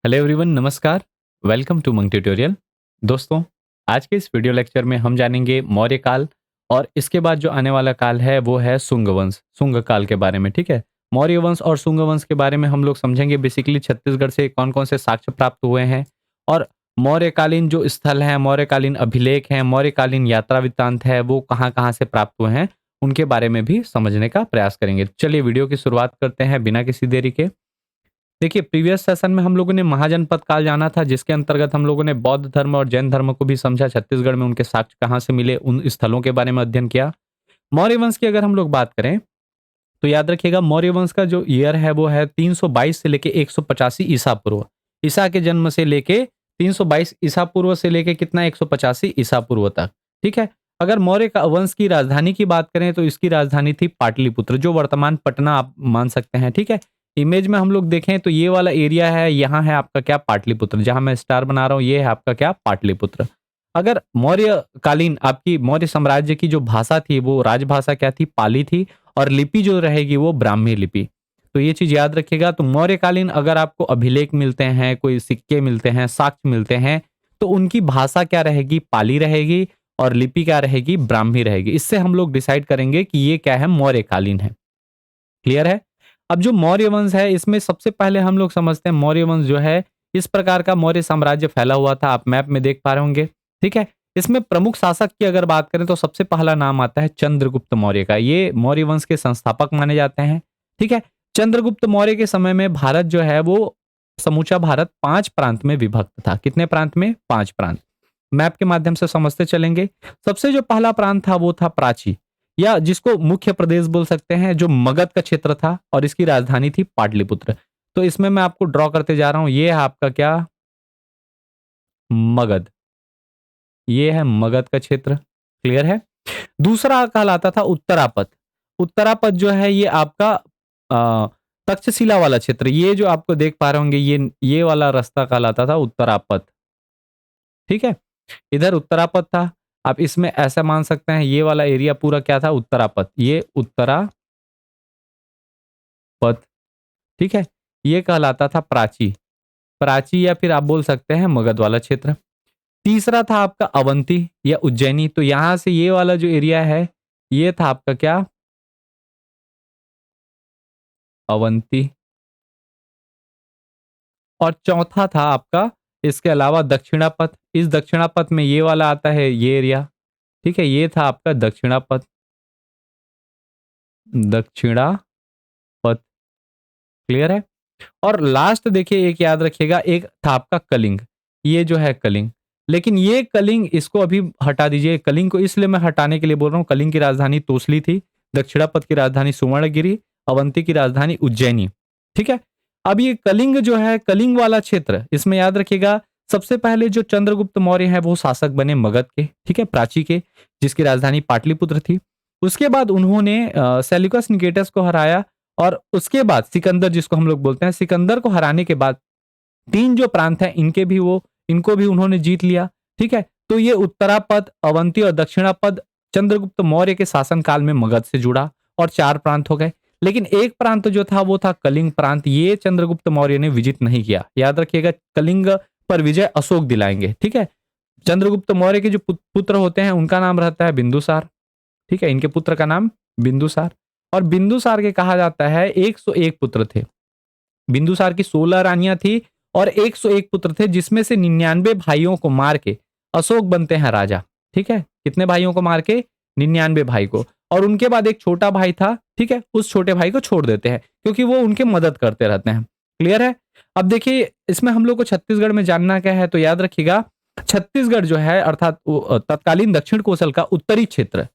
Hello everyone, नमस्कार। Welcome to monk tutorial. दोस्तों, आज के इस वीडियो लेक्चर में हम जानेंगे मौर्य काल और इसके बाद जो आने वाला काल है वो है शुंग वंश, शुंग काल के बारे में। ठीक है, मौर्य वंश और शुंग वंश के बारे में हम लोग समझेंगे। बेसिकली छत्तीसगढ़ से कौन कौन से साक्ष्य प्राप्त हुए हैं और मौर्यकालीन जो स्थल हैं, मौर्यकालीन अभिलेख हैं, मौर्यकालीन यात्रा वृत्तांत है, वो कहाँ कहाँ से प्राप्त हुए हैं, उनके बारे में भी समझने का प्रयास करेंगे। चलिए वीडियो की शुरुआत करते हैं बिना किसी देरी के। देखिए, प्रीवियस सेशन में हम लोगों ने महाजनपद काल जाना था, जिसके अंतर्गत हम लोगों ने बौद्ध धर्म और जैन धर्म को भी समझा। छत्तीसगढ़ में उनके साक्ष्य कहाँ से मिले, उन स्थलों के बारे में अध्ययन किया। मौर्य वंश की अगर हम लोग बात करें तो याद रखिएगा, मौर्य वंश का जो ईयर है वो है 322 से लेके 185 ईसा पूर्व। ईसा के जन्म से लेके 322 ईसा पूर्व से लेके कितना 185 ईसा पूर्व तक। ठीक है, अगर मौर्य का वंश की राजधानी की बात करें तो इसकी राजधानी थी पाटलिपुत्र, जो वर्तमान पटना आप मान सकते हैं। ठीक है, इमेज में हम लोग देखें तो ये वाला एरिया है, यहाँ है आपका क्या पाटलिपुत्र, जहां मैं स्टार बना रहा हूँ ये है आपका क्या पाटलिपुत्र। अगर मौर्य कालीन आपकी मौर्य साम्राज्य की जो भाषा थी वो राजभाषा क्या थी, पाली थी, और लिपि जो रहेगी वो ब्राह्मी लिपि। तो ये चीज याद रखिएगा। तो मौर्यकालीन अगर आपको अभिलेख मिलते हैं, कोई सिक्के मिलते हैं, साक्ष्य मिलते हैं, तो उनकी भाषा क्या रहेगी, पाली रहेगी, और लिपि क्या रहेगी, ब्राह्मी रहेगी। इससे हम लोग डिसाइड करेंगे कि ये क्या है, मौर्यकालीन है। क्लियर है। अब जो मौर्य वंश है, इसमें सबसे पहले हम लोग समझते हैं मौर्य वंश जो है, इस प्रकार का मौर्य साम्राज्य फैला हुआ था, आप मैप में देख पा रहे होंगे। ठीक है, इसमें प्रमुख शासक की अगर बात करें तो सबसे पहला नाम आता है चंद्रगुप्त मौर्य का। ये मौर्य वंश के संस्थापक माने जाते हैं। ठीक है, चंद्रगुप्त मौर्य के समय में भारत जो है वो समूचा भारत 5 प्रांत में विभक्त था। कितने प्रांत में? 5 प्रांत। मैप के माध्यम से समझते चलेंगे। सबसे जो पहला प्रांत था वो था प्राची, या जिसको मुख्य प्रदेश बोल सकते हैं, जो मगध का क्षेत्र था, और इसकी राजधानी थी पाटलिपुत्र। तो इसमें मैं आपको ड्रॉ करते जा रहा हूं, ये है आपका क्या, मगध। ये है मगध का क्षेत्र। क्लियर है। दूसरा कहलाता था उत्तरापद। उत्तरापद जो है ये आपका तक्षशिला वाला क्षेत्र, ये जो आपको देख पा रहे होंगे, ये वाला रास्ता कहलाता था उत्तरापद। ठीक है, इधर उत्तरापद था। आप इसमें ऐसा मान सकते हैं, ये वाला एरिया पूरा क्या था, उत्तरापद। ये उत्तरापद। ठीक है, ये कहलाता था प्राची। प्राची या फिर आप बोल सकते हैं मगध वाला क्षेत्र। तीसरा था आपका अवंती या उज्जैनी। तो यहां से ये वाला जो एरिया है ये था आपका क्या, अवंती। और चौथा था आपका इसके अलावा दक्षिणापथ। इस दक्षिणापथ में ये वाला आता है, ये एरिया। ठीक है, ये था आपका दक्षिणापथ। दक्षिणापथ। क्लियर है। और लास्ट देखिए, एक याद रखिएगा, एक था आपका कलिंग। ये जो है कलिंग, लेकिन ये कलिंग इसको अभी हटा दीजिए। कलिंग को इसलिए मैं हटाने के लिए बोल रहा हूं, कलिंग की राजधानी तोसली थी, दक्षिणापथ की राजधानी सुवर्णगिरी, अवंती की राजधानी उज्जैनी। ठीक है, अब ये कलिंग जो है, कलिंग वाला क्षेत्र, इसमें याद रखिएगा सबसे पहले जो चंद्रगुप्त मौर्य है वो शासक बने मगध के। ठीक है, प्राची के, जिसकी राजधानी पाटलिपुत्र थी। उसके बाद उन्होंने सेल्यूकस निकेटस को हराया, और उसके बाद सिकंदर, जिसको हम लोग बोलते हैं, सिकंदर को हराने के बाद 3 जो प्रांत हैं इनको भी उन्होंने जीत लिया। ठीक है, तो ये उत्तरापद, अवंती और दक्षिणापद चंद्रगुप्त मौर्य के शासनकाल में मगध से जुड़ा, और 4 प्रांत हो गए। लेकिन एक प्रांत जो था वो था कलिंग प्रांत। ये चंद्रगुप्त मौर्य ने विजित नहीं किया। याद रखिएगा, कलिंग पर विजय अशोक दिलाएंगे। ठीक है, चंद्रगुप्त मौर्य के जो पुत्र होते हैं उनका नाम रहता है बिंदुसार। ठीक है, इनके पुत्र का नाम बिंदुसार। और बिंदुसार के कहा जाता है 101 पुत्र थे। बिंदुसार की 16 रानियां थी और 101 पुत्र थे, जिसमें से 99 भाइयों को मार के अशोक बनते हैं राजा। ठीक है, कितने भाइयों को मार के? 99 भाई को। और उनके बाद एक छोटा भाई था। ठीक है, उस छोटे भाई को छोड़ देते हैं क्योंकि वो उनके मदद करते रहते हैं। क्लियर है। अब देखिए, इसमें हम लोग को छत्तीसगढ़ में जानना क्या है, तो याद रखिएगा, छत्तीसगढ़ जो है अर्थात तत्कालीन दक्षिण कोसल का उत्तरी क्षेत्र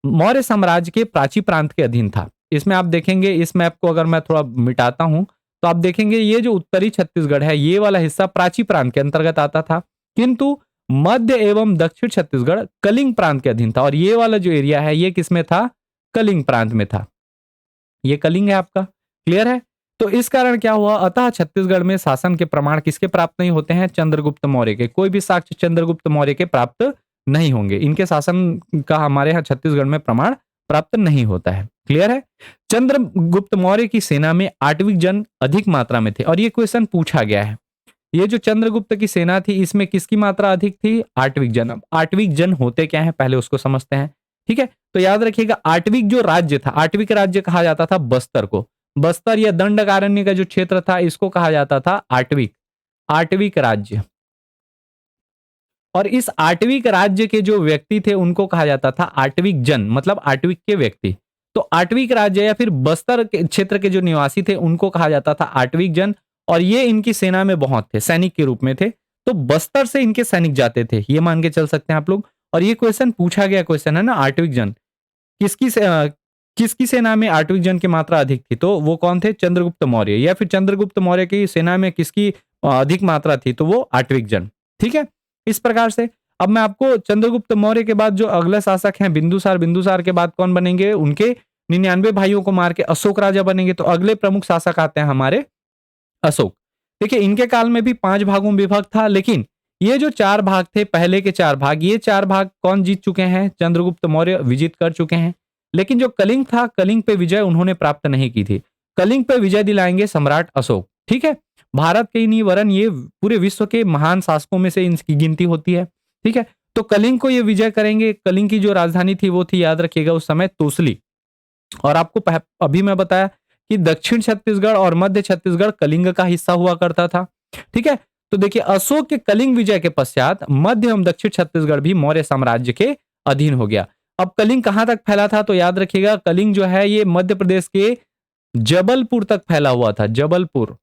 मौर्य साम्राज्य के प्राची प्रांत के अधीन था। इसमें आप देखेंगे, इस मैप को अगर मैं थोड़ा मिटाता हूं तो आप देखेंगे ये जो उत्तरी छत्तीसगढ़ है, ये वाला हिस्सा प्राची प्रांत के अंतर्गत आता था, किंतु मध्य एवं दक्षिण छत्तीसगढ़ कलिंग प्रांत के अधीन था। और ये वाला जो एरिया है ये किसमें था? कलिंग प्रांत में था। ये कलिंग है आपका। क्लियर है। तो इस कारण क्या हुआ, अतः छत्तीसगढ़ में शासन के प्रमाण किसके प्राप्त नहीं होते हैं? चंद्रगुप्त मौर्य के। कोई भी साक्ष्य चंद्रगुप्त मौर्य के प्राप्त नहीं होंगे। इनके शासन का हमारे यहाँ छत्तीसगढ़ में प्रमाण प्राप्त नहीं होता है। क्लियर है। चंद्रगुप्त मौर्य की सेना में 8वीं जन अधिक मात्रा में थे, और ये क्वेश्चन पूछा गया है। ये जो चंद्रगुप्त की सेना थी इसमें किसकी मात्रा अधिक थी? आठविक जन। अब आठविक जन होते क्या है पहले उसको समझते हैं। ठीक है, तो याद रखिएगा आठविक जो राज्य था, आठविक राज्य कहा जाता था बस्तर को। बस्तर या दंडकारण्य का जो क्षेत्र था इसको कहा जाता था आठविक, आठविक राज्य। और इस आठविक राज्य के जो व्यक्ति थे उनको कहा जाता था आठविक जन, मतलब आठविक के व्यक्ति। तो आठविक राज्य या फिर बस्तर के क्षेत्र के जो निवासी थे उनको कहा जाता था आठविक जन, और ये इनकी सेना में बहुत थे, सैनिक के रूप में थे। तो बस्तर से इनके सैनिक जाते थे, ये मान के चल सकते हैं आप लोग। और ये क्वेश्चन पूछा गया क्वेश्चन है ना, आठविक जन किसकी किसकी सेना में आठविक जन की मात्रा अधिक थी? तो वो कौन थे? चंद्रगुप्त मौर्य। या फिर चंद्रगुप्त मौर्य की सेना में किसकी अधिक मात्रा थी? तो वो आठविक जन। ठीक है, इस प्रकार से अब मैं आपको चंद्रगुप्त मौर्य के बाद जो अगले शासक हैं बिंदुसार, बिंदुसार के बाद कौन बनेंगे? उनके 99 भाइयों को मार के अशोक राजा बनेंगे। तो अगले प्रमुख शासक आते हैं हमारे अशोक। देखिए इनके काल में भी 5 भागों में विभक्त था, लेकिन ये जो 4 भाग थे, पहले के 4 भाग, ये 4 भाग कौन जीत चुके हैं? चंद्रगुप्त मौर्य विजित कर चुके हैं। लेकिन जो कलिंग था, कलिंग पे विजय उन्होंने प्राप्त नहीं की थी। कलिंग पे विजय दिलाएंगे सम्राट अशोक। ठीक है, भारत के ही नहीं वरन ये पूरे विश्व के महान शासकों में से इनकी गिनती होती है। ठीक है, तो कलिंग को ये विजय करेंगे। कलिंग की जो राजधानी थी वो थी, याद रखिएगा उस समय, तोसली। और आपको अभी मैं बताया कि दक्षिण छत्तीसगढ़ और मध्य छत्तीसगढ़ कलिंग का हिस्सा हुआ करता था। ठीक है, तो देखिए अशोक के कलिंग विजय के पश्चात मध्य एवं दक्षिण छत्तीसगढ़ भी मौर्य साम्राज्य के अधीन हो गया। अब कलिंग कहां तक फैला था? तो याद रखिएगा कलिंग जो है ये मध्य प्रदेश के जबलपुर तक फैला हुआ था, जबलपुर।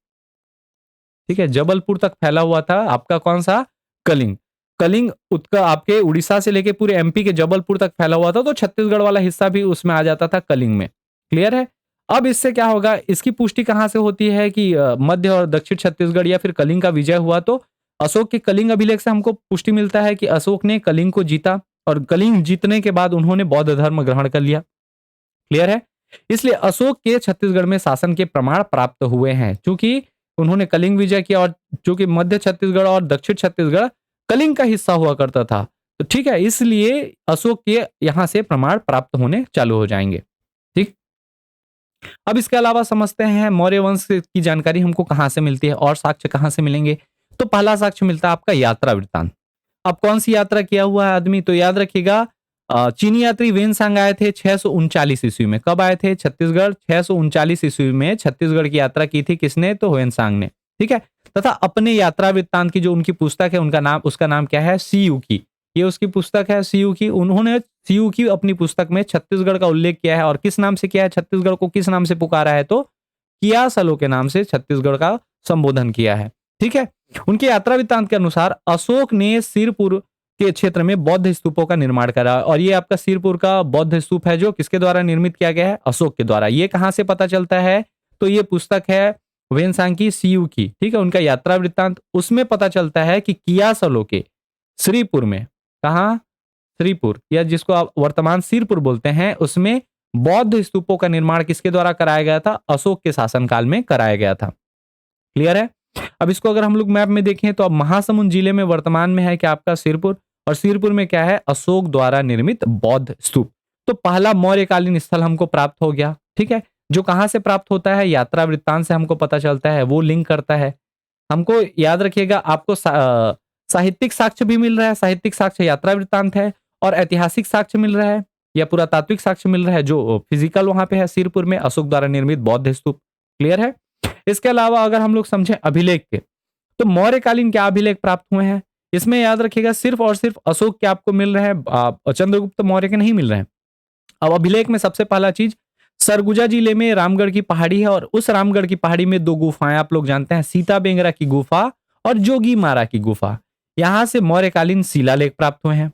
ठीक है, जबलपुर तक फैला हुआ था आपका कौन सा? कलिंग। कलिंग उत्तर आपके उड़ीसा से लेके पूरे एमपी के जबलपुर तक फैला हुआ था, तो छत्तीसगढ़ वाला हिस्सा भी उसमें आ जाता था कलिंग में। क्लियर है? अब इससे क्या होगा, इसकी पुष्टि कहां से होती है कि मध्य और दक्षिण छत्तीसगढ़ या फिर कलिंग का विजय हुआ? तो अशोक के कलिंग अभिलेख से हमको पुष्टि मिलता है कि अशोक ने कलिंग को जीता, और कलिंग जीतने के बाद उन्होंने बौद्ध धर्म ग्रहण कर लिया। क्लियर है? इसलिए अशोक के छत्तीसगढ़ में शासन के प्रमाण प्राप्त हुए हैं, क्योंकि उन्होंने कलिंग विजय किया, और चूंकि मध्य छत्तीसगढ़ और दक्षिण छत्तीसगढ़ कलिंग का हिस्सा हुआ करता था, तो ठीक है, इसलिए अशोक के यहां से प्रमाण प्राप्त होने चालू हो जाएंगे। ठीक, अब इसके अलावा समझते हैं मौर्य वंश की जानकारी हमको कहां से मिलती है और साक्ष्य कहां से मिलेंगे। तो पहला साक्ष्य मिलता है आपका यात्रा वृत्तांत। अब कौन सी यात्रा किया हुआ है आदमी? तो याद रखिएगा चीनी यात्री वेनसांग आए थे 639 ईस्वी में। कब आए थे? छत्तीसगढ़ 639 ईस्वी में छत्तीसगढ़ की यात्रा की थी किसने? तो वेनसांग ने। ठीक है, तथा अपने यात्रा वृत्तांत की जो उनकी पुस्तक है उसका नाम क्या है? सीयू की। ये उसकी पुस्तक है सीयू की। उन्होंने सीयू की अपनी पुस्तक में छत्तीसगढ़ का उल्लेख किया है, और किस नाम से किया है? छत्तीसगढ़ को किस नाम से पुकारा है? तो कियासलो के नाम से छत्तीसगढ़ का संबोधन किया है। ठीक है, उनके यात्रा वृत्तांत के अनुसार अशोक ने सिरपुर के क्षेत्र में बौद्ध स्तूपों का निर्माण करा, और ये आपका सिरपुर का बौद्ध स्तूप है जो किसके द्वारा निर्मित किया गया है? अशोक के द्वारा। ये कहां से पता चलता है? तो ये पुस्तक है वेनसांग की, सीयू की। ठीक है, उनका यात्रा वृत्तांत, उसमें पता चलता है कि कियासलो के श्रीपुर में, कहा? श्रीपुर, या जिसको आप वर्तमान सिरपुर बोलते हैं, उसमें बौद्ध स्तूपों का निर्माण किसके द्वारा कराया गया था? अशोक के शासनकाल में कराया गया था। क्लियर है? अब इसको अगर हम लोग मैप में देखें तो अब महासमुंद जिले में वर्तमान में है क्या? आपका सिरपुर। और सिरपुर में क्या है? अशोक द्वारा निर्मित बौद्ध स्तूप। तो पहला मौर्यकालीन स्थल हमको प्राप्त हो गया। ठीक है, जो कहां से प्राप्त होता है? यात्रा वृत्तांत से हमको पता चलता है, वो लिंक करता है हमको। याद रखिएगा आपको साहित्यिक साक्ष्य भी मिल रहा है, साहित्यिक साक्ष्य यात्रा वृत्तांत है, और ऐतिहासिक साक्ष्य मिल रहा है या पुरातात्विक साक्ष्य मिल रहा है जो फिजिकल वहां पे है सिरपुर में, अशोक द्वारा निर्मित बौद्ध स्तूप। क्लियर है? इसके अलावा अगर हम लोग समझें अभिलेख के, तो मौर्यकालीन क्या अभिलेख प्राप्त हुए हैं? इसमें याद रखिएगा सिर्फ और सिर्फ अशोक के आपको मिल रहे हैं, चंद्रगुप्त मौर्य के नहीं मिल रहे हैं। अब अभिलेख में सबसे पहला चीज, सरगुजा जिले में रामगढ़ की पहाड़ी है, और उस रामगढ़ की पहाड़ी में 2 गुफाएं आप लोग जानते हैं, सीता बेंगरा की गुफा और जोगी मारा की गुफा। यहां से मौर्यकालीन शिलालेख प्राप्त हुए हैं,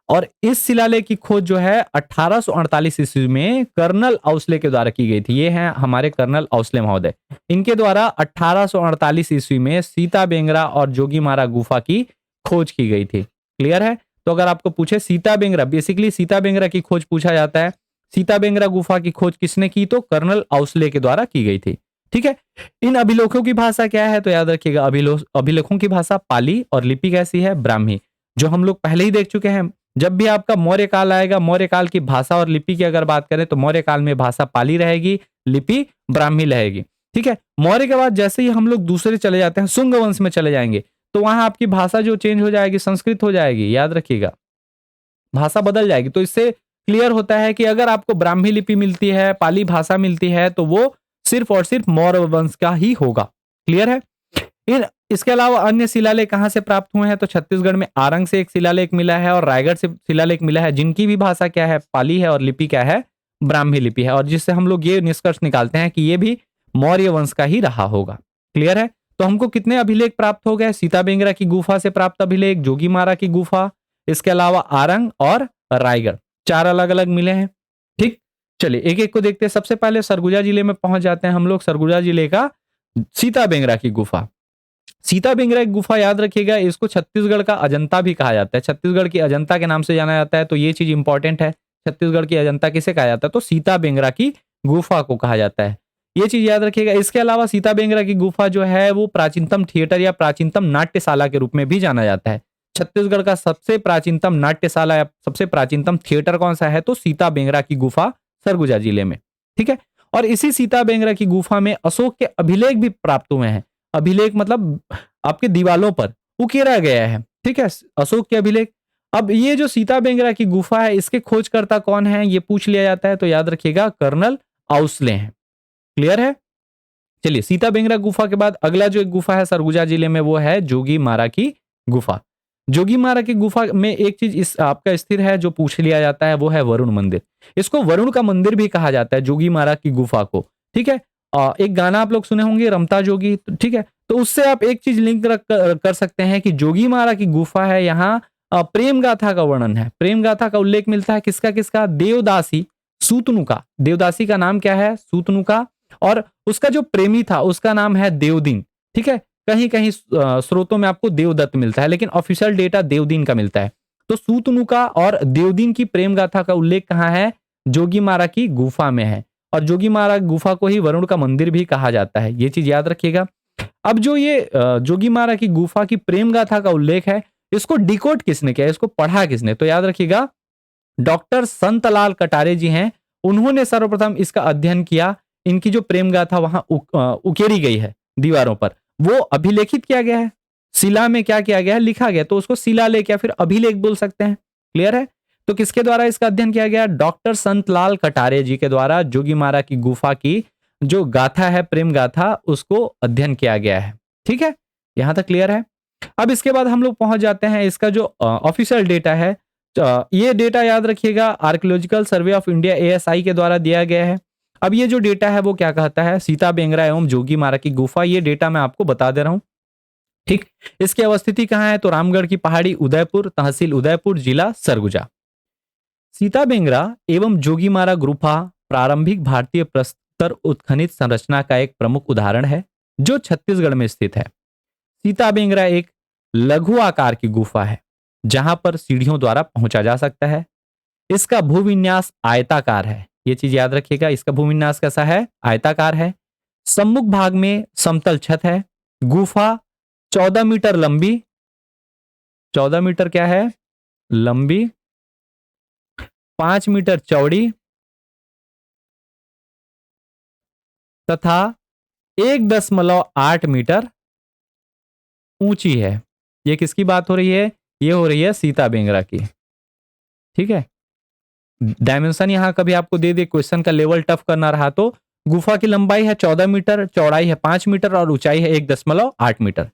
और इस शिलालेख की खोज जो है 1848 ईस्वी में कर्नल औसले के द्वारा की गई थी। ये हैं हमारे कर्नल औसले महोदय। इनके द्वारा 1848 ईस्वी में सीता बेंगरा और जोगीमारा गुफा की खोज की गई थी। क्लियर है? तो अगर आपको पूछे सीता बेंगरा, बेसिकली सीता बेंगरा की खोज पूछा जाता है। सीता बेंगरा गुफा की खोज किसने की? तो कर्नल औसले के द्वारा की गई थी। ठीक है, इन अभिलेखों की भाषा क्या है? तो याद रखिएगा अभिलेखों की भाषा पाली, और लिपि कैसी है? ब्राह्मी, जो हम लोग पहले ही देख चुके हैं। जब भी आपका मौर्य काल आएगा, मौर्य काल की भाषा और लिपि की अगर बात करें तो मौर्य काल में भाषा पाली रहेगी, लिपि ब्राह्मी रहेगी। ठीक है। मौर्य के बाद जैसे ही हम लोग दूसरे चले जाते हैं, शुंग वंश में चले जाएंगे, तो वहां आपकी भाषा जो चेंज हो जाएगी, संस्कृत हो जाएगी, याद रखिएगा, भाषा बदल जाएगी। तो इससे क्लियर होता है कि अगर आपको ब्राह्मी लिपि मिलती है, पाली भाषा मिलती है, तो वो सिर्फ और सिर्फ मौर्य वंश का ही होगा। क्लियर है। इन इसके अलावा अन्य शिलालेख कहां से प्राप्त हुए हैं, तो छत्तीसगढ़ में आरंग से एक शिलालेख मिला है और रायगढ़ से शिलालेख मिला है, जिनकी भी भाषा क्या है, पाली है, और लिपि क्या है, ब्राह्मी लिपि है, और जिससे हम लोग ये निष्कर्ष निकालते हैं कि ये भी मौर्य वंश का ही रहा होगा। क्लियर है। तो हमको कितने अभिलेख प्राप्त हो गए, सीता बेंगरा की गुफा से प्राप्त अभिलेख, जोगीमारा की गुफा, इसके अलावा आरंग और रायगढ़, 4 अलग अलग मिले हैं। ठीक, चलिए एक एक को देखते हैं। सबसे पहले सरगुजा जिले में पहुंच जाते हैं हम लोग। सरगुजा जिले का सीता बेंगरा की गुफा। सीता बेंगरा की गुफा याद रखिएगा, इसको छत्तीसगढ़ का अजंता भी कहा जाता है, छत्तीसगढ़ की अजंता के नाम से जाना जाता है। तो ये चीज इंपॉर्टेंट है, छत्तीसगढ़ की अजंता किसे कहा जाता है, तो सीता बेंगरा की गुफा को कहा जाता है। ये चीज याद रखिएगा। इसके अलावा सीता बेंगरा की गुफा जो है वो प्राचीनतम थिएटर या प्राचीनतम नाट्यशाला के रूप में भी जाना जाता है। छत्तीसगढ़ का सबसे प्राचीनतम नाट्यशाला या सबसे प्राचीनतम थिएटर कौन सा है, तो सीता बेंगरा की गुफा, सरगुजा जिले में। ठीक है। और इसी सीता बेंगरा की गुफा में अशोक के अभिलेख भी प्राप्त हुए हैं। अभिलेख मतलब आपके दीवालों पर उकेरा गया है। ठीक है, अशोक के अभिलेख। अब ये जो सीता बेंगरा की गुफा है, इसके खोजकर्ता कौन है, ये पूछ लिया जाता है, तो याद रखिएगा कर्नल आउसले हैं। क्लियर है। चलिए, सीता बेंगरा गुफा के बाद अगला जो एक गुफा है सरगुजा जिले में, वो है जोगी मारा की गुफा। जोगी मारा की गुफा में एक चीज इस आपका स्थिर है जो पूछ लिया जाता है, वो है वरुण मंदिर। इसको वरुण का मंदिर भी कहा जाता है, जोगी मारा की गुफा को। ठीक है। एक गाना आप लोग सुने होंगे, रमता जोगी। ठीक है, तो उससे आप एक चीज लिंक कर सकते हैं कि जोगी मारा की गुफा है, यहाँ प्रेम गाथा का वर्णन है। प्रेम गाथा का उल्लेख मिलता है किसका किसका, देवदासी सूतनु का। देवदासी का नाम क्या है, सूतनु का। और उसका जो प्रेमी था उसका नाम है देवदीन। ठीक है, कहीं कहीं स्रोतों में आपको देवदत्त मिलता है, लेकिन ऑफिशियल डेटा देवदीन का मिलता है। तो सूतनु का और देवदीन की प्रेम गाथा का उल्लेख कहां है, जोगीमारा की गुफा में है। और जोगीमारा गुफा को ही वरुण का मंदिर भी कहा जाता है, ये चीज याद रखिएगा। अब जो ये जोगीमारा की गुफा की प्रेम गाथा का उल्लेख है, इसको डिकोड किसने किया, इसको पढ़ा किसने, तो याद रखिएगा डॉक्टर संतलाल कटारे जी हैं। उन्होंने सर्वप्रथम इसका अध्ययन किया। इनकी जो प्रेम गाथा वहां उकेरी गई है दीवारों पर, वो अभिलेखित किया गया है, शिला में क्या किया गया है, लिखा गया, तो उसको शिलालेख या फिर अभिलेख बोल सकते हैं। क्लियर है। तो किसके द्वारा इसका अध्ययन किया गया, डॉक्टर संतलाल कटारे जी के द्वारा जोगीमारा की गुफा की जो गाथा है, प्रेम गाथा, उसको अध्ययन किया गया है। ठीक है, यहां तक क्लियर है। अब इसके बाद हम लोग पहुंच जाते हैं इसका जो ऑफिशियल डेटा है। ये डेटा याद रखिएगा archaeological survey of India ASI के द्वारा दिया गया है। अब ये जो डेटा है वो क्या कहता है, सीता बेंगरा एवं जोगी मारा की गुफा, ये डेटा मैं आपको बता दे रहा हूं। ठीक, इसकी अवस्थिति कहां है, तो रामगढ़ की पहाड़ी, उदयपुर तहसील, उदयपुर जिला सरगुजा। सीता बेंगरा एवं जोगी मारा गुफा प्रारंभिक भारतीय प्रस्तर उत्खनित संरचना का एक प्रमुख उदाहरण है जो छत्तीसगढ़ में स्थित है। सीता बेंगरा एक लघु आकार की गुफा है जहां पर सीढ़ियों द्वारा पहुंचा जा सकता है। इसका भूविन्यास आयताकार है, ये चीज याद रखिएगा। इसका भूविन्यास कैसा है, आयताकार है। सम्मुख भाग में समतल छत है। गुफा 14 मीटर लंबी, 14 मीटर क्या है, लंबी, 5 मीटर चौड़ी तथा 1.8 मीटर ऊंची है। ये किसकी बात हो रही है, ये हो रही है सीता बेंगरा की। ठीक है, डायमेंशन यहां कभी आपको दे दे, क्वेश्चन का लेवल टफ करना रहा तो, गुफा की लंबाई है 14 मीटर, चौड़ाई है 5 मीटर और ऊंचाई है 1.8 मीटर।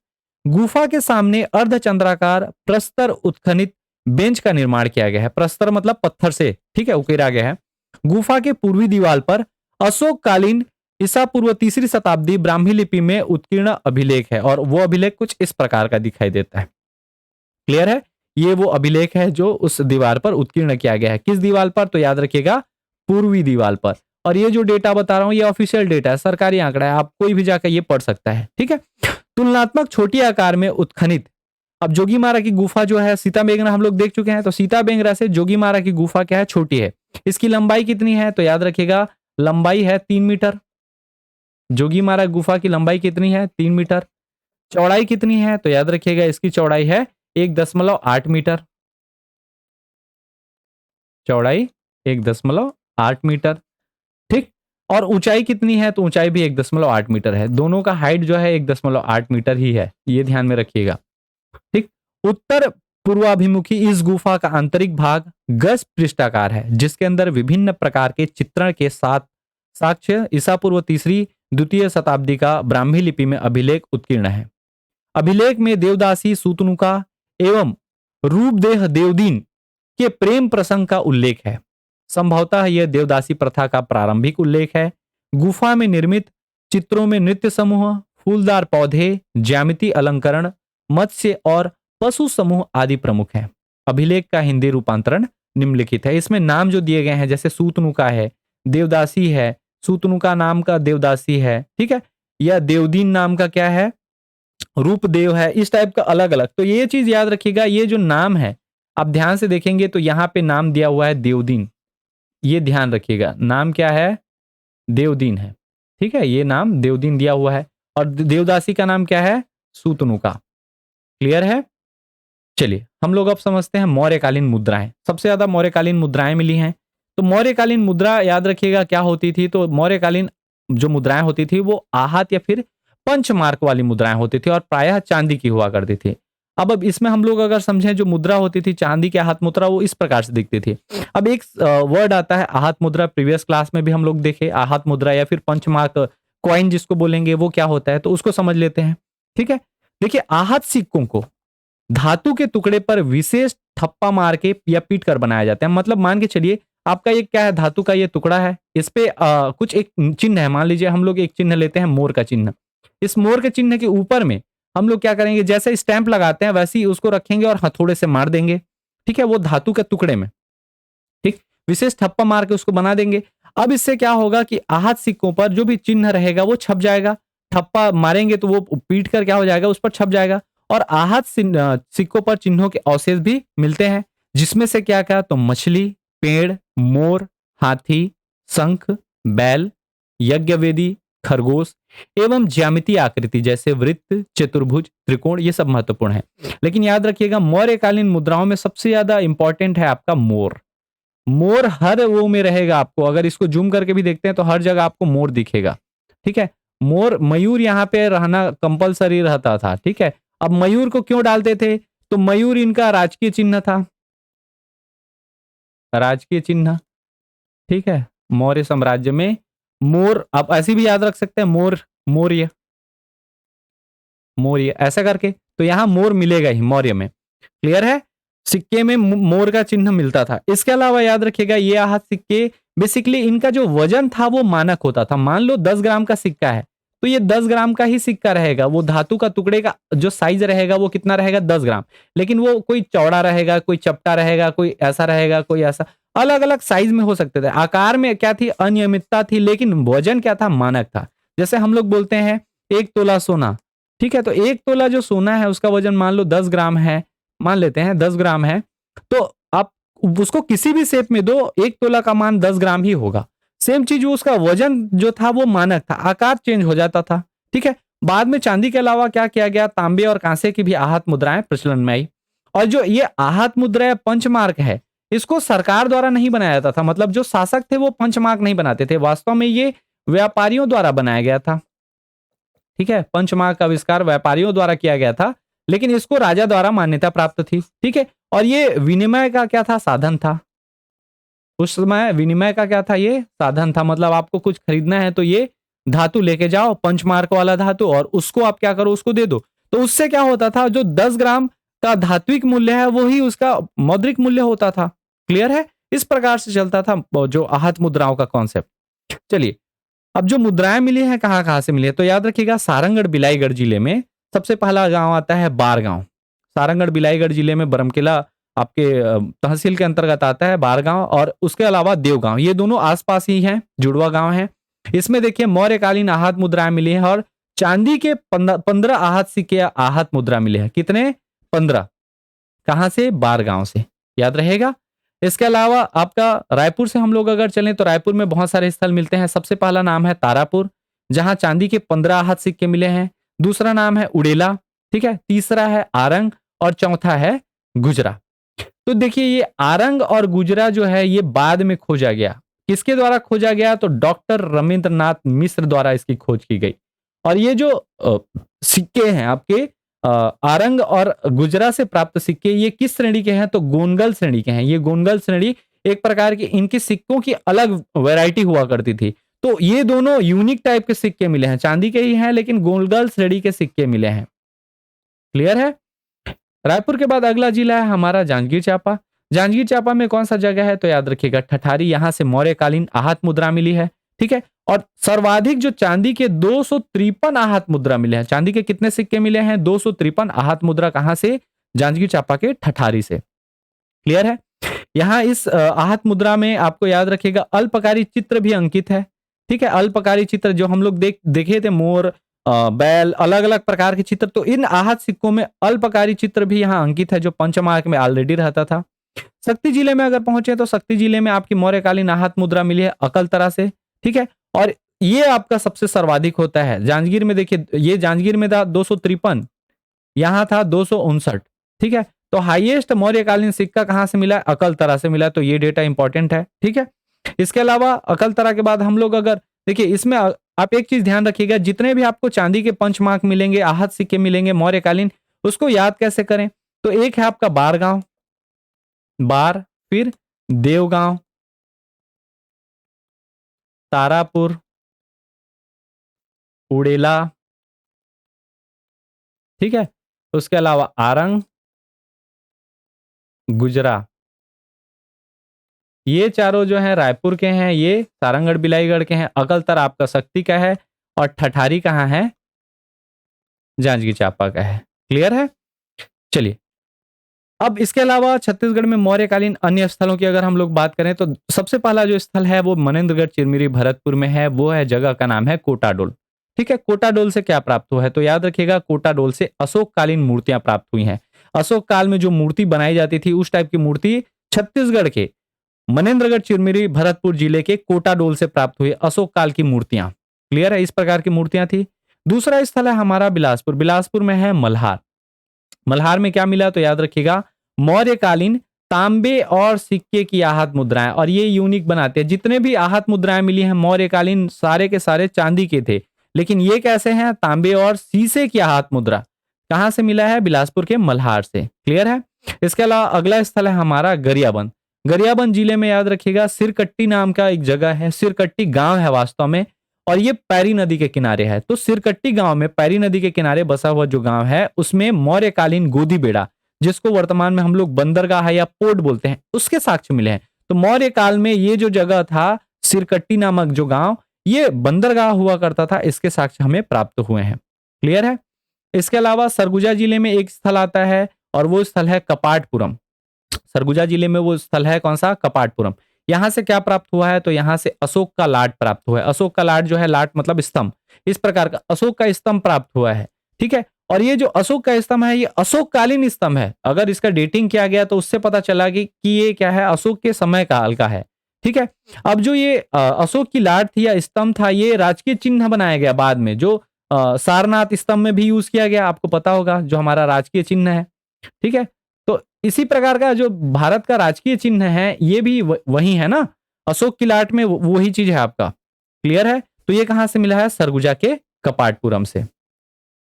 गुफा के सामने अर्धचंद्राकार प्रस्तर उत्खनित बेंच का निर्माण किया गया है। प्रस्तर मतलब पत्थर से, ठीक है, उकेरा गया है। गुफा के पूर्वी दीवार पर अशोक कालीन ईसा पूर्व 3री शताब्दी ब्राह्मी लिपि में उत्कीर्ण अभिलेख है, और वो अभिलेख कुछ इस प्रकार का दिखाई देता है। क्लियर है, ये वो अभिलेख है जो उस दीवार पर उत्कीर्ण किया गया है। किस दीवार पर, तो याद रखिएगा पूर्वी दीवार पर। और ये जो डेटा बता रहा हूं ये ऑफिशियल डेटा है, सरकारी आंकड़ा है, आप कोई भी जाकर ये पढ़ सकता है। ठीक है, तुलनात्मक छोटी आकार में उत्खनित। अब जोगी मारा की गुफा जो है, सीता बेंगरा हम लोग देख चुके हैं, तो सीता बेंगरा से जोगी मारा की गुफा क्या है, छोटी है। इसकी लंबाई कितनी है, तो याद रखिएगा लंबाई है 3 मीटर। जोगी मारा गुफा की लंबाई कितनी है, 3 मीटर। चौड़ाई कितनी है, तो याद रखिएगा इसकी चौड़ाई है 1.8 मीटर। चौड़ाई 1.8 मीटर। ठीक, और ऊंचाई कितनी है, तो ऊंचाई भी 1.8 मीटर है। दोनों का हाइट जो है 1.8 मीटर ही है, ये ध्यान में रखिएगा। ठीक। उत्तर पूर्वाभिमुखी इस गुफा का आंतरिक भाग गज पृष्ठाकार है, जिसके अंदर विभिन्न प्रकार के चित्रण के साथ साक्ष्य ईसा पूर्व तीसरी द्वितीय शताब्दी का ब्राह्मी लिपि में अभिलेख उत्कीर्ण है। अभिलेख में देवदासी सूतनुका एवं रूपदेह देवदीन के प्रेम प्रसंग का उल्लेख है। संभवतः यह देवदासी प्रथा का प्रारंभिक उल्लेख है। गुफा में निर्मित चित्रों में नृत्य समूह, फूलदार पौधे, ज्यामिति अलंकरण, मत्स्य और पशु समूह आदि प्रमुख हैं। अभिलेख का हिंदी रूपांतरण निम्नलिखित है। इसमें नाम जो दिए गए हैं, जैसे सूतनुका है, देवदासी है, सूतनुका नाम का देवदासी है, ठीक है, या देवदीन नाम का क्या है, रूपदेव है, इस टाइप का अलग अलग। तो ये चीज याद रखिएगा, ये जो नाम है आप ध्यान से देखेंगे तो यहां पे नाम दिया हुआ है देवदीन, ये ध्यान रखिएगा, नाम क्या है, देवदीन है। ठीक है, ये नाम देवदीन दिया हुआ है और देवदासी का नाम क्या है, सूतनुका। क्लियर है। चलिए हम लोग अब समझते हैं मौर्यकालीन मुद्राएं। सबसे ज्यादा मौर्यकालीन मुद्राएं मिली हैं। तो मौर्यकालीन मुद्रा याद रखिएगा क्या होती थी, तो मौर्यकालीन जो मुद्राएं होती थी वो आहत या फिर पंचमार्क वाली मुद्राएं होती थी और प्रायः चांदी की हुआ करती थी। अब इसमें हम लोग अगर समझें, जो मुद्रा होती थी चांदी की आहत मुद्रा, वो इस प्रकार से दिखती थी। अब एक वर्ड आता है आहत मुद्रा, प्रीवियस क्लास में भी हम लोग देखे आहत मुद्रा या फिर पंचमार्क कॉइन जिसको बोलेंगे, वो क्या होता है, तो उसको समझ लेते हैं। ठीक है, देखिए आहत सिक्कों को धातु के टुकड़े पर विशेष ठप्पा मार के या पीट कर बनाया जाता है। मतलब मान के चलिए आपका ये क्या है, धातु का ये टुकड़ा है, इस पे कुछ एक चिन्ह है, मान लीजिए हम लोग एक चिन्ह लेते हैं मोर का चिन्ह। इस मोर के चिन्ह के ऊपर में हम लोग क्या करेंगे, जैसे स्टैंप लगाते हैं वैसे ही उसको रखेंगे और हथौड़े से मार देंगे। ठीक है, वो धातु के टुकड़े में, ठीक, विशेष ठप्पा मार के उसको बना देंगे। अब इससे क्या होगा कि आहत सिक्कों पर जो भी चिन्ह रहेगा वो छप जाएगा। ठप्पा मारेंगे तो वो पीट कर क्या हो जाएगा, उस पर छप जाएगा। और आहत सिक्कों पर चिन्हों के अवशेष भी मिलते हैं, जिसमें से क्या क्या, तो मछली, पेड़, मोर, हाथी, शंख, बैल, यज्ञवेदी, खरगोश एवं ज्यामितीय आकृति जैसे वृत्त, चतुर्भुज, त्रिकोण, ये सब महत्वपूर्ण है। लेकिन याद रखिएगा मौर्यकालीन मुद्राओं में सबसे ज्यादा इंपॉर्टेंट है आपका मोर। मोर हर वो में रहेगा आपको, अगर इसको जूम करके भी देखते हैं तो हर जगह आपको मोर दिखेगा। ठीक है, मोर, मयूर यहाँ पे रहना कंपलसरी रहता था। ठीक है, अब मयूर को क्यों डालते थे, तो मयूर इनका राजकीय चिन्ह था, राजकीय चिन्ह। ठीक है, मौर्य साम्राज्य में मोर, आप ऐसे भी याद रख सकते हैं, मोर, मौर्य, मौर्य ऐसा करके, तो यहां मोर मिलेगा ही मौर्य में। क्लियर है, सिक्के में मोर का चिन्ह मिलता था। इसके अलावा याद रखिएगा ये आहत सिक्के बेसिकली इनका जो वजन था वो मानक होता था। मान लो 10 ग्राम का सिक्का है तो ये 10 ग्राम का ही सिक्का रहेगा। वो धातु का टुकड़े का जो साइज रहेगा वो कितना रहेगा, 10 ग्राम। लेकिन वो कोई चौड़ा रहेगा, कोई चपटा रहेगा, कोई ऐसा रहेगा, कोई ऐसा, अलग अलग साइज में हो सकते थे। आकार में क्या थी, अनियमितता थी, लेकिन वजन क्या था, मानक था। जैसे हम लोग बोलते हैं 1 तोला सोना। ठीक है, तो 1 तोला जो सोना है उसका वजन मान लो 10 ग्राम है, मान लेते हैं 10 ग्राम है, तो आप उसको किसी भी शेप में दो, 1 तोला का मान 10 ग्राम ही होगा। सेम चीज, उसका वजन जो था वो मानक था, आकार चेंज हो जाता था। ठीक है, बाद में चांदी के अलावा क्या किया गया, तांबे और कांसे की भी आहत मुद्राएं प्रचलन में आई। और जो ये आहत मुद्रा पंचमार्क है, इसको सरकार द्वारा नहीं बनाया जाता था। मतलब जो शासक थे वो पंचमार्क नहीं बनाते थे, वास्तव में ये व्यापारियों द्वारा बनाया गया था। ठीक है, पंचमार्क का आविष्कार व्यापारियों द्वारा किया गया था, लेकिन इसको राजा द्वारा मान्यता प्राप्त थी। ठीक है, और ये विनिमय का क्या था, साधन था। उस समय विनिमय का क्या था, ये साधन था। मतलब आपको कुछ खरीदना है तो ये धातु लेके जाओ, पंचमार्क वाला धातु, और उसको आप क्या करो, उसको दे दो। तो उससे क्या होता था, जो 10 ग्राम का धात्विक मूल्य है वही उसका मौद्रिक मूल्य होता था। क्लियर है, इस प्रकार से चलता था जो आहत मुद्राओं का कॉन्सेप्ट। चलिए, अब जो मुद्राएं मिली हैं कहां कहां से मिली है, तो याद रखिएगा सारंगढ़ बिलाईगढ़ जिले में सबसे पहला गांव आता है बारगांव। सारंगढ़ बिलाईगढ़ जिले में बरमकेला आपके तहसील के अंतर्गत आता है बारगांव, और उसके अलावा देवगांव, ये दोनों आसपास ही हैं, जुड़वा गांव हैं। इसमें देखिए मौर्यकालीन आहत मुद्राएं मिली हैं और चांदी के 15 आहत सिक्के आहत मुद्रा मिले हैं। कितने, 15। कहां से, बारगांव से, याद रहेगा। इसके अलावा आपका रायपुर से हम लोग अगर चलें तो रायपुर में बहुत सारे स्थल मिलते हैं। सबसे पहला नाम है तारापुर, जहां चांदी के 15 आहत सिक्के मिले हैं। दूसरा नाम है उड़ेला, ठीक है, तीसरा है आरंग, और चौथा है गुजरा। तो देखिए ये आरंग और गुजरा जो है ये बाद में खोजा गया। किसके द्वारा खोजा गया? तो डॉक्टर रविंद्रनाथ मिश्र द्वारा इसकी खोज की गई। और ये जो सिक्के हैं आपके आरंग और गुजरा से प्राप्त सिक्के, ये किस श्रेणी के हैं? तो गोनगल श्रेणी के हैं। ये गोनगल श्रेणी एक प्रकार की, इनके सिक्कों की अलग वैरायटी हुआ करती थी। तो ये दोनों यूनिक टाइप के सिक्के मिले हैं, चांदी के ही हैं लेकिन गोनगल श्रेणी के सिक्के मिले हैं। क्लियर है? रायपुर के बाद अगला जिला है हमारा जांजगीर चांपा। जांजगीर चांपा में कौन सा जगह है? तो याद रखिएगा ठठारी, यहां से मौर्यकालीन आहत मुद्रा मिली है। ठीक है, और सर्वाधिक जो चांदी के 253 आहत मुद्रा मिले हैं। चांदी के कितने सिक्के मिले हैं? 253 आहत मुद्रा। कहां से? जांजगीर चांपा के ठठारी से। क्लियर है? यहां इस आहत मुद्रा में आपको याद रखिएगा अल्पकारी चित्र भी अंकित है। ठीक है, अल्पकारी चित्र जो हम लोग देखे थे, मोर, बैल, अलग अलग प्रकार के चित्र, तो इन आहत सिक्कों में अल्पकारी चित्र भी यहाँ अंकित है, जो पंचमार्क में ऑलरेडी रहता था। शक्ति जिले में अगर पहुंचे तो शक्ति जिले में आपकी मौर्यकालीन आहत मुद्रा मिली है अकलतरा से। ठीक है, और ये आपका सबसे सर्वाधिक होता है। जांजगीर में देखिए, ये जांजगीर में था 253, यहां था 259। ठीक है, तो हाईएस्ट मौर्यकालीन सिक्का कहां से मिला? अकलतरा से मिला। तो ये डेटा इंपॉर्टेंट है। ठीक है, इसके अलावा अकलतरा के बाद हम लोग अगर देखिए, इसमें आप एक चीज ध्यान रखिएगा, जितने भी आपको चांदी के पंचमार्क मिलेंगे, आहत सिक्के मिलेंगे मौर्यकालीन, उसको याद कैसे करें? तो एक है आपका बारगांव, बार, फिर देवगांव, तारापुर, उड़ेला। ठीक है, उसके अलावा आरंग, गुजरा। ये चारों जो हैं रायपुर के हैं, ये सारंगढ़ बिलाईगढ़ के हैं। अकलतरा आपका शक्ति का है, और ठठारी कहाँ है? जांजगीर चांपा का है। क्लियर है? चलिए, अब इसके अलावा छत्तीसगढ़ में मौर्यकालीन अन्य स्थलों की अगर हम लोग बात करें तो सबसे पहला जो स्थल है वो मनेन्द्रगढ़ चिरमिरी भरतपुर में है। वो है, जगह का नाम है कोटाडोल। ठीक है, कोटाडोल से क्या प्राप्त हुआ है? तो याद रखिएगा, कोटाडोल से अशोककालीन मूर्तियां प्राप्त हुई हैं। अशोक काल में जो मूर्ति बनाई जाती थी, उस टाइप की मूर्ति छत्तीसगढ़ के मनेन्द्रगढ़ चिरमिरी भरतपुर जिले के कोटाडोल से प्राप्त हुई अशोक काल की मूर्तियां। क्लियर है? इस प्रकार की मूर्तियां थी। दूसरा स्थल है हमारा बिलासपुर। बिलासपुर में है मल्हार। मल्हार में क्या मिला? तो याद रखिएगा, मौर्यकालीन तांबे और सिक्के की आहत मुद्राएं, और ये यूनिक बनाते हैं। जितने भी आहत मुद्राएं मिली हैं मौर्यकालीन, सारे के सारे चांदी के थे, लेकिन ये कैसे हैं? तांबे और शीशे की आहत मुद्रा। कहां से मिला है? बिलासपुर के मल्हार से। क्लियर है? इसके अलावा अगला स्थल है हमारा गरियाबंद। गरियाबंद जिले में याद रखिएगा सिरकट्टी नाम का एक जगह है। सिरकट्टी गांव है वास्तव में, और ये पैरी नदी के किनारे है। तो सिरकट्टी गांव में, पैरी नदी के किनारे बसा हुआ जो गांव है, उसमें मौर्यकालीन गोदी बेड़ा, जिसको वर्तमान में हम लोग बंदरगाह है या पोर्ट बोलते हैं, उसके साक्ष्य मिले हैं। तो मौर्य काल में ये जो जगह था, सिरकट्टी नामक जो गांव, ये बंदरगाह हुआ करता था। इसके साक्ष्य हमें प्राप्त हुए हैं। क्लियर है? इसके अलावा सरगुजा जिले में एक स्थल आता है, और वो स्थल है कपाटपुरम। सरगुजा जिले में वो स्थल है कौन सा? कपाटपुरम। यहां से क्या प्राप्त हुआ है? तो यहां से अशोक का लाट प्राप्त हुआ है। अशोक का लाट जो है, लाट मतलब स्तंभ, इस प्रकार का अशोक का स्तंभ प्राप्त हुआ है। ठीक है, और ये जो अशोक का स्तंभ है, ये अशोककालीन स्तंभ है। अगर इसका डेटिंग किया गया तो उससे पता चला कि ये क्या है? अशोक के समय काल का है। ठीक है, अब जो ये अशोक की लाट थी या स्तंभ था, ये राजकीय चिन्ह बनाया गया बाद में, जो सारनाथ स्तंभ में भी यूज किया गया, आपको पता होगा, जो हमारा राजकीय चिन्ह है। ठीक है, तो इसी प्रकार का जो भारत का राजकीय चिन्ह है, ये भी वही है ना, अशोक की लाट में वही चीज है आपका। क्लियर है? तो ये कहां से मिला है? सरगुजा के कपाटपुरम से।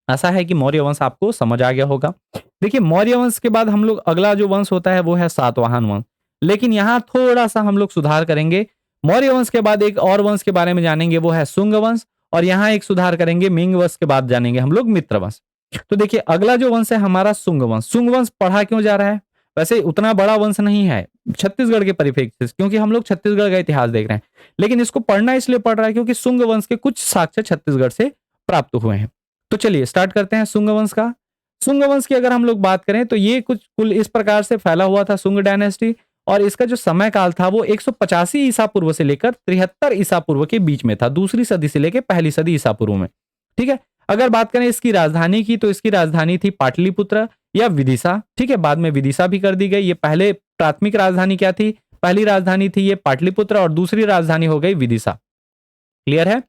ऐसा है कि मौर्य वंश आपको समझ आ गया होगा। देखिए, मौर्य वंश के बाद हम लोग अगला जो वंश होता है वो है सातवाहन वंश, लेकिन यहां थोड़ा सा हम लोग सुधार करेंगे। मौर्य वंश के बाद एक और वंश के बारे में जानेंगे, वो है शुंग वंश, और यहां एक सुधार करेंगे, मिंग वंश के बाद जानेंगे हम लोग मित्र वंश। तो देखिए, अगला जो वंश है हमारा शुंग वंश। शुंग वंश पढ़ा क्यों जा रहा है? वैसे उतना बड़ा वंश नहीं है छत्तीसगढ़ के परिप्रेक्ष्य से, क्योंकि हम लोग छत्तीसगढ़ का इतिहास देख रहे हैं, लेकिन इसको पढ़ना इसलिए पड़ रहा है क्योंकि शुंग वंश के कुछ साक्ष्य छत्तीसगढ़ से प्राप्त हुए हैं। तो चलिए स्टार्ट करते हैं शुंग वंश का। शुंग वंश की अगर हम लोग बात करें तो ये कुछ कुल इस प्रकार से फैला हुआ था शुंग डायनेस्टी, और इसका जो समय काल था वो 185 ईसा पूर्व से लेकर 73 ईसा पूर्व के बीच में था, दूसरी सदी से लेकर पहली सदी ईसा पूर्व में। ठीक है, अगर बात करें इसकी राजधानी की, तो इसकी राजधानी थी पाटलिपुत्र या विदिशा। ठीक है, बाद में विदिशा भी कर दी गई। ये पहले प्राथमिक राजधानी क्या थी? पहली राजधानी थी ये पाटलिपुत्र, और दूसरी राजधानी हो गई विदिशा। क्लियर है?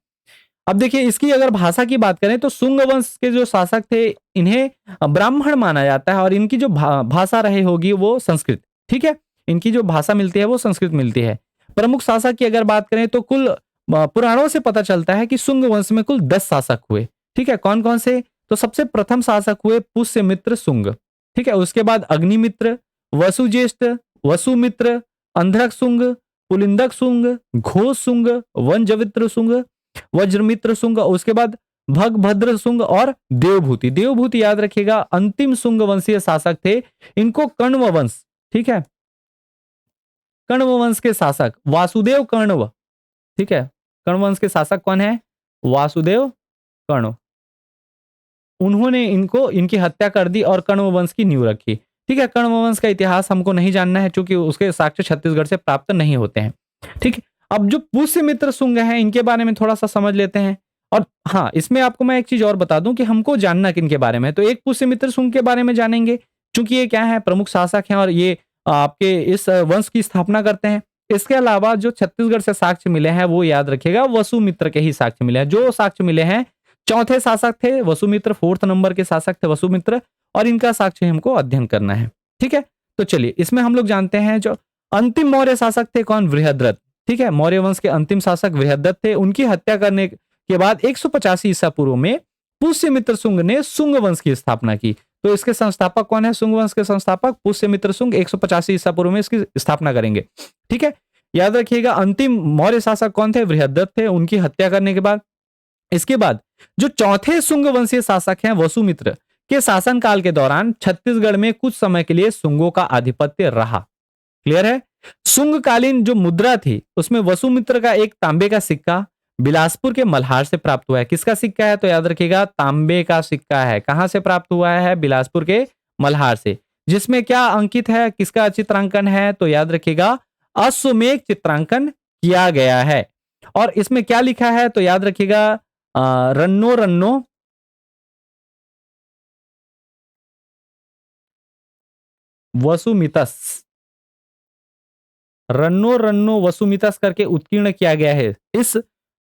अब देखिए, इसकी अगर भाषा की बात करें तो शुंग वंश के जो शासक थे, इन्हें ब्राह्मण माना जाता है, और इनकी जो भाषा रही होगी वो संस्कृत। ठीक है, इनकी जो भाषा मिलती है वो संस्कृत मिलती है। प्रमुख शासक की अगर बात करें तो कुल पुराणों से पता चलता है कि शुंग वंश में कुल 10 शासक हुए। ठीक है, कौन कौन से? तो सबसे प्रथम शासक हुए पुष्यमित्र शुंग। ठीक है, उसके बाद अग्निमित्र, वसुज्येष्ठ, वसुमित्र, अंधक शुंग, पुलिंदक शुंग, घोष शुंग, वंजवित्र शुंग, वज्रमित्र शुंग, उसके बाद भगभद्र शुंग और देवभूति। देवभूति याद रखिएगा अंतिम शुंग वंशीय शासक थे। इनको कण्व वंश, ठीक है, कण्व वंश के शासक वासुदेव कण्व, ठीक है, कण्व वंश के शासक कौन है? वासुदेव कण्व। उन्होंने इनको इनकी हत्या कर दी और कण्व वंश की नींव रखी। ठीक है, कण्व वंश का इतिहास हमको नहीं जानना है क्योंकि उसके साक्ष्य छत्तीसगढ़ से प्राप्त नहीं होते हैं। ठीक है, अब जो पुष्यमित्र शुंग हैं इनके बारे में थोड़ा सा समझ लेते हैं। और हाँ, इसमें आपको मैं एक चीज और बता दूं कि हमको जानना किनके बारे में है। तो एक पुष्यमित्र शुंग के बारे में जानेंगे क्योंकि ये क्या है, प्रमुख शासक हैं और ये आपके इस वंश की स्थापना करते हैं। इसके अलावा जो छत्तीसगढ़ से साक्ष्य मिले हैं वो याद रखिएगा वसुमित्र के ही साक्ष्य मिले हैं। जो साक्ष्य मिले हैं, चौथे शासक थे वसुमित्र, 4th नंबर के शासक थे वसुमित्र, और इनका साक्ष्य हमको अध्ययन करना है। ठीक है, तो चलिए इसमें हम लोग जानते हैं जो अंतिम मौर्य शासक थे कौन? बृहद्रथ। ठीक है, मौर्य वंश के अंतिम शासक बृहद्रथ थे। उनकी हत्या करने के बाद 185 ईसा पूर्व में पुष्यमित्र शुंग ने शुंग वंश की स्थापना की। तो इसके संस्थापक कौन है? शुंग वंश के संस्थापक पुष्यमित्र शुंग 185 ईसा पूर्व में इसकी स्थापना करेंगे। ठीक है, याद रखिएगा अंतिम मौर्य शासक कौन थे? बृहद्रथ थे। उनकी हत्या करने के बाद, इसके बाद जो चौथे शुंग वंशीय शासक हैं वसुमित्र के शासनकाल के दौरान छत्तीसगढ़ में कुछ समय के लिए शुंगों का आधिपत्य रहा। क्लियर है? शुंगकालीन जो मुद्रा थी उसमें वसुमित्र का एक तांबे का सिक्का बिलासपुर के मल्हार से प्राप्त हुआ है। किसका सिक्का है? तो याद रखिएगा तांबे का सिक्का है। कहां से प्राप्त हुआ है? बिलासपुर के मल्हार से। जिसमें क्या अंकित है, किसका चित्रांकन है? तो याद रखिएगा अश्वमेध चित्रांकन किया गया है। और इसमें क्या लिखा है? तो याद रखिएगा रन्नो रन्नो वसुमितस, रन्नो रन्नो वसुमितस करके उत्कीर्ण किया गया है इस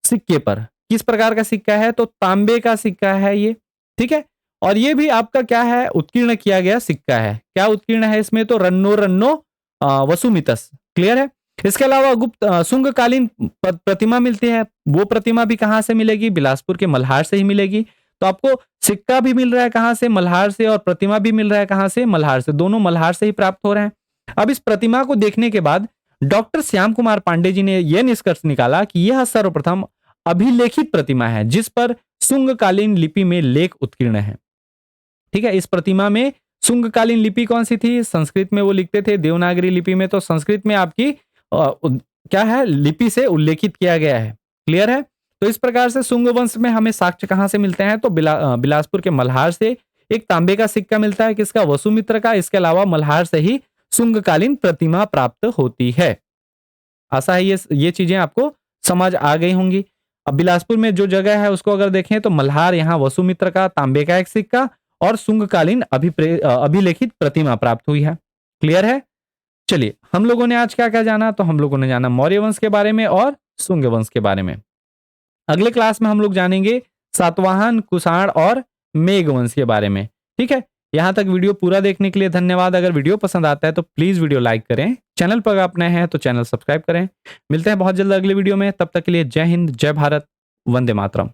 सिक्के पर। किस प्रकार का सिक्का है? तो तांबे का सिक्का है ये। ठीक है, और ये भी आपका क्या है? उत्कीर्ण किया गया सिक्का है। क्या उत्कीर्ण है इसमें? तो रन्नो रन्नो वसुमितस। क्लियर है? इसके अलावा गुप्त शुंगकालीन प्रतिमा मिलती है। वो प्रतिमा भी कहां से मिलेगी? बिलासपुर के मल्हार से ही मिलेगी। तो आपको सिक्का भी मिल रहा है कहां से? मल्हार से, और प्रतिमा भी मिल रहा है कहां से? मल्हार से। दोनों मल्हार से ही प्राप्त हो रहे हैं। अब इस प्रतिमा को देखने के बाद डॉक्टर श्याम कुमार पांडे जी ने यह निष्कर्ष निकाला कि यह सर्वप्रथम अभिलेखित प्रतिमा है जिस पर शुंगकालीन लिपि में लेख उत्कीर्ण है। ठीक है, इस प्रतिमा में शुंगकालीन लिपि कौन सी थी? संस्कृत में वो लिखते थे, देवनागरी लिपि में। तो संस्कृत में आपकी क्या है? लिपि से उल्लेखित किया गया है। क्लियर है? तो इस प्रकार से शुंग वंश में हमें साक्ष्य कहां से मिलते हैं? तो बिलासपुर के मल्हार से एक तांबे का सिक्का मिलता है। किसका? वसुमित्र का। इसके अलावा मल्हार से ही शुंगकालीन प्रतिमा प्राप्त होती है। आशा है ये चीजें आपको समझ आ गई होंगी। अब बिलासपुर में जो जगह है उसको अगर देखें तो मल्हार, यहाँ वसुमित्र का तांबे का एक सिक्का और शुंगकालीन अभिलेखित प्रतिमा प्राप्त हुई है। क्लियर है? चलिए, हम लोगों ने आज क्या क्या जाना? तो हम लोगों ने जाना मौर्य वंश के बारे में और शुंग वंश के बारे में। अगले क्लास में हम लोग जानेंगे सातवाहन, कुषाण और मेघ वंश के बारे में। ठीक है, यहां तक वीडियो पूरा देखने के लिए धन्यवाद। अगर वीडियो पसंद आता है तो प्लीज वीडियो लाइक करें। चैनल पर आप नए हैं तो चैनल सब्सक्राइब करें। मिलते हैं बहुत जल्द अगले वीडियो में। तब तक के लिए जय हिंद, जय भारत, वंदे मातरम।